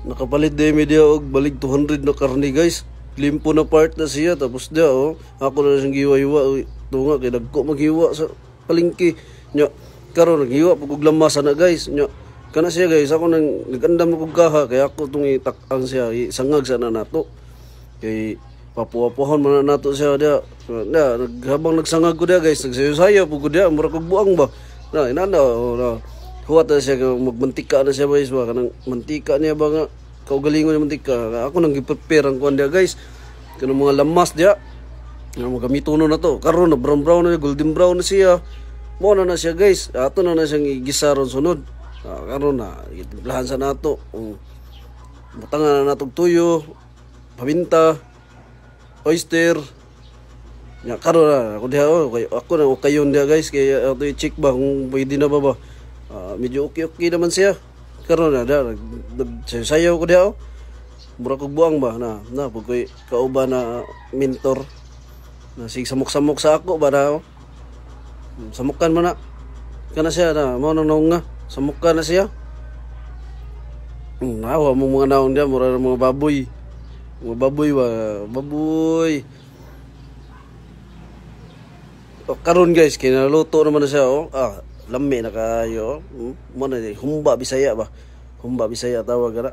Nakapalit din media og balik 200 na karni guys. Limpo na part na siya tapos dia ako na siyang giwa-iwa tunga kay dagko maghiwa sa palengke nya karon naghiwa pag og lamasa na guys nya kana siya guys ako nang nagandam na kog kaha kay ako tong itak-ang siya isangag sana nato kay papuwa-puhon man na nato siya dia na habang nagsangag ko dia guys nagsayo-sayo pud ko dia mura kog buang ba na inana na huwat na siya magmantika na siya guys ba kanang mantika niya ba nga kaugalingon ng mantika ako nang gi-prepare ang kuan dia guys kanang mga lamas dia nga magamito na to karon na brown brown na golden brown na siya mo na siya guys ato na siyang igisaron sunod karon na itimplahan sa nato butangan na natong tuyo paminta oyster nya karon na ako diha ako na kayon dia guys kay ato i-check ba kung pwede na ba medyo okay naman siya karon na nagsayaw ko diha mura kog buang ba na pag ko'y kauban na mentor na sig samok-samok sa ako ba na samukan man na kana siya na mao nang naong nga samukan na siya nawa mo mga naong dia mura mga baboy ba baboy karon guys kinaluto naman na siya lami na kayo mo na humba bisaya ba humba bisaya tawag gara